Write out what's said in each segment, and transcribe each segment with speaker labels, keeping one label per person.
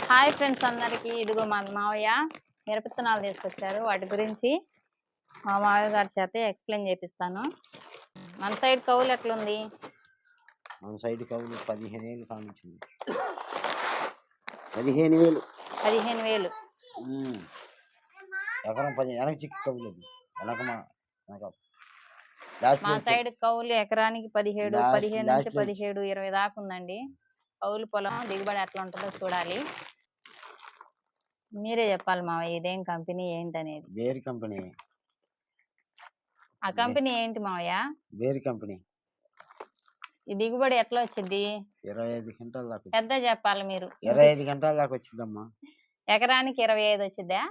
Speaker 1: Hi friends అందరికీ. ఇదిగో మా మావయ్య మిరపత్తనాలు తీసుకొచ్చారు. వాటి గురించి మా మావయ్య గారి చేత ఎక్స్ప్లెయిన్ చేపిస్తాను. మన సైడ్ కౌలు ఎట్లుంది?
Speaker 2: మన సైడ్ కౌలు 15,000 కానించింది. 15,000
Speaker 1: 15,000
Speaker 2: ఎకరం 10 వెనక చిక్కి కౌలు అది వెనక
Speaker 1: మా సైడ్ కౌలు ఎకరానికి 17 నుంచి 17, 20 దాకా ఉందండి. కౌలు పొలం దిగుబడి ఎట్లా ఉంటుందో చూడాలి. మీరే చెప్పాలి మావయ్య, ఇదేం కంపెనీ ఏంటనేది.
Speaker 2: వేరు కంపెనీ.
Speaker 1: ఆ కంపెనీ ఏంటి మావయ్య?
Speaker 2: వేరు కంపెనీ.
Speaker 1: ఈ దిగుబడి ఎట్లా వచ్చింది?
Speaker 2: 25 క్వింటాల దాకా.
Speaker 1: పెద్ద చెప్పాలి మీరు.
Speaker 2: 25 క్వింటాల దాకా వచ్చిందమ్మా.
Speaker 1: ఎకరానికి 25 వచ్చిద్దా?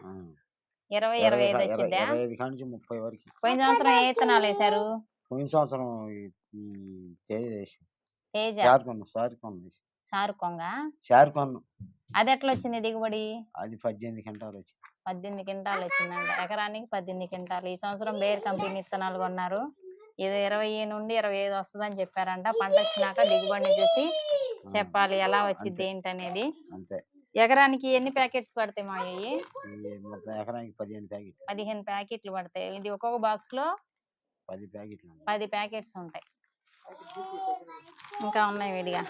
Speaker 1: 20-25 వచ్చిద్దా?
Speaker 2: 25 కానించి 30 వరకు.
Speaker 1: పోయిన సంవత్సరం ఏ విత్తనాలు వేశారు?
Speaker 2: పోయిన సంవత్సరం సారుకొన్న.
Speaker 1: అది ఎట్లా వచ్చింది దిగుబడి?
Speaker 2: అది 18 క్వింటాలు వచ్చింది.
Speaker 1: 18 క్వింటాలు వచ్చిందంట. ఎకరానికి 18 క్వింటాలు. ఈ సంవత్సరం బేర్ కంపెనీ విత్తనాలు కొన్నారు. ఇది 20 నుండి 25 వస్తుందని చెప్పారంట. పంట వచ్చినాక దిగుబడిని చూసి చెప్పాలి ఎలా వచ్చింది ఏంటనేది.
Speaker 2: అంతే.
Speaker 1: ఎకరానికి ఎన్ని ప్యాకెట్స్ పడతాయి మా అయ్యి?
Speaker 2: ఎకరానికి 15
Speaker 1: ప్యాకెట్లు పడతాయి. ఇది ఒక్కొక్క బాక్స్ లో 10 ప్యాకెట్స్ ఉంటాయి. ఇంకా ఉన్నాయి విడిగా.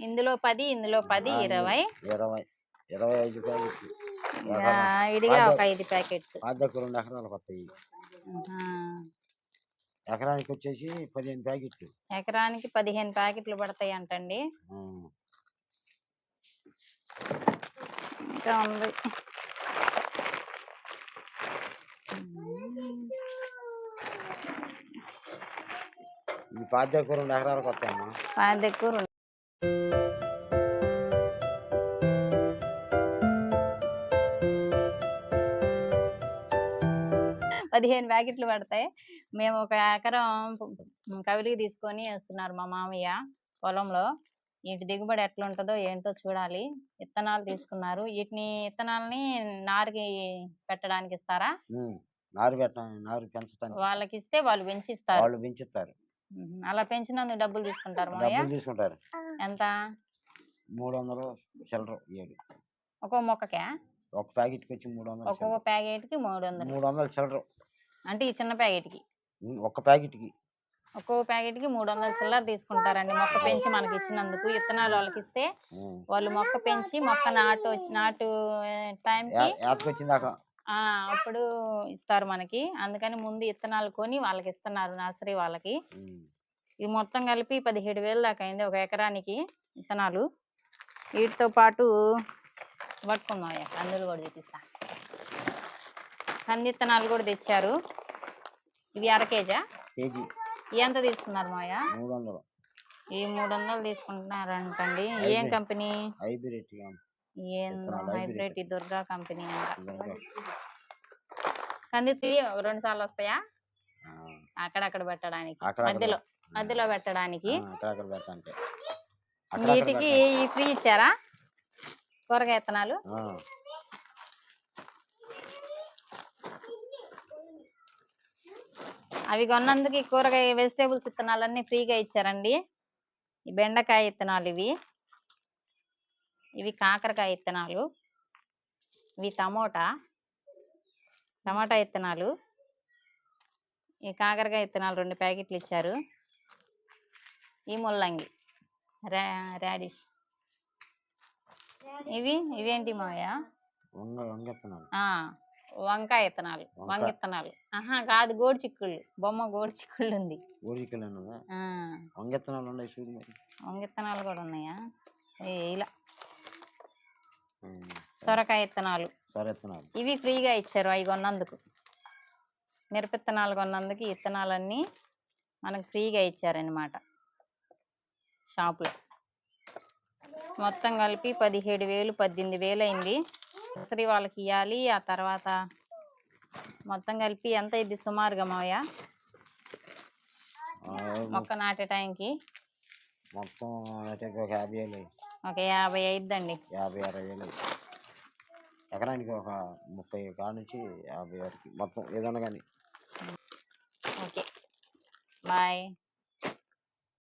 Speaker 1: ఇందులో 10, ఇందులో 10, 20,
Speaker 2: 25 ప్యాకెట్లు.
Speaker 1: విడిగా ఒక 5 ప్యాకెట్స్.
Speaker 2: 2 ఎకరాలు వస్తాయి. ఎకరానికి వచ్చేసి 15 ప్యాకెట్లు.
Speaker 1: ఎకరానికి 15 ప్యాకెట్లు పడతాయి అంటండి. ఇంకా ఉంది.
Speaker 2: ఈ 2 ఎకరాలకు వస్తాయమ్మా.
Speaker 1: 15 ప్యాకెట్లు పడతాయి. మేము ఒక ఎకరం కవిలికి తీసుకొని వేస్తున్నారు మా మామయ్య పొలంలో. వీటి దిగుబడి ఎట్లా ఉంటుందో ఏంటో చూడాలి. విత్తనాలు తీసుకున్నారు. విత్తనాలని నారుకి పెట్టడానికి ఇస్తారా?
Speaker 2: నారు పెంచడానికి
Speaker 1: వాళ్ళకి ఇస్తే వాళ్ళు పెంచిస్తారు. అలా పెంచినందుకు డబ్బులు తీసుకుంటారు మామయ్య?
Speaker 2: తీసుకుంటారు.
Speaker 1: ఎంత?
Speaker 2: 300 చిల్లర.
Speaker 1: ఒక్కో మొక్కకే?
Speaker 2: ఒక ప్యాకెట్ కి వచ్చి 300.
Speaker 1: ఒక్కో ప్యాకెట్ కి 300
Speaker 2: చిల్లర.
Speaker 1: అంటే ఈ చిన్న ప్యాకెట్ కి
Speaker 2: ఒక్క ప్యాకెట్ కి
Speaker 1: ఒక్కో ప్యాకెట్ కి 300 చిల్లర తీసుకుంటారండి. మొక్క పెంచి మనకి ఇచ్చినందుకు. విత్తనాలు వాళ్ళకి ఇస్తే వాళ్ళు మొక్క పెంచి మొక్క నాటు టైంకి అప్పుడు ఇస్తారు మనకి. అందుకని ముందు విత్తనాలు కొని వాళ్ళకి ఇస్తున్నారు, నర్సరీ వాళ్ళకి. ఇది మొత్తం కలిపి 17,000 దాకా అయింది ఒక ఎకరానికి విత్తనాలు. వీటితో పాటు పట్టుకున్నాం కందులు కూడా చూపిస్తా. కంది విత్తనాలు కూడా తెచ్చారు. ఇవి కేజీ. ఎంత తీసుకున్నారు మాయ?
Speaker 2: 300.
Speaker 1: ఈ 300 తీసుకుంటున్నారంటండి. ఏం కంపెనీ? హైబ్రిడ్ దుర్గా కంపెనీ అంట. కంది 2 సార్లు వస్తాయా? అక్కడక్కడ పెట్టడానికి, మధ్యలో పెట్టడానికి. వీటికి ఫ్రీ ఇచ్చారా కూరగాయ విత్తనాలు? అవి కొన్నందుకు కూరగాయ వెజిటేబుల్స్ విత్తనాలన్నీ ఫ్రీగా ఇచ్చారండి. ఈ బెండకాయ విత్తనాలు, ఇవి కాకరకాయ విత్తనాలు, ఇవి టమోటా విత్తనాలు, ఈ కాకరకాయ విత్తనాలు 2 ప్యాకెట్లు ఇచ్చారు. ఈ ముల్లంగి రాడిష్. ఇవేంటి మావయ్య? వంకాయ విత్తనాలు. వంగిత్తనాలు కాదు, గోడు చిక్కుళ్ళు. బొమ్మ గోడు చిక్కుళ్ళు ఉంది. వంగిత్తనాలు కూడా ఉన్నాయా? ఇలా సొరకాయ విత్తనాలు ఇవి ఫ్రీగా ఇచ్చారు. అవి కొన్నందుకు, మిరపిత్తనాలు కొన్నందుకు ఈ విత్తనాలన్నీ మనకు ఫ్రీగా ఇచ్చారనమాట షాపులో. మొత్తం కలిపి 17,000, 18,000 అయింది. నర్సరీ వాళ్ళకి ఇవ్వాలి. ఆ తర్వాత మొత్తం కలిపి ఎంత అయింది సుమారుగా మావయ్య మొక్క నాటే టైంకి?
Speaker 2: మొత్తం ఒక
Speaker 1: 50 అయిద్దండి.
Speaker 2: 50-60 ఎకరానికి ఒక 30 కాడ నుంచి 50 వరకు మొత్తం ఏదన్నా కానీ.
Speaker 1: Okay, bye.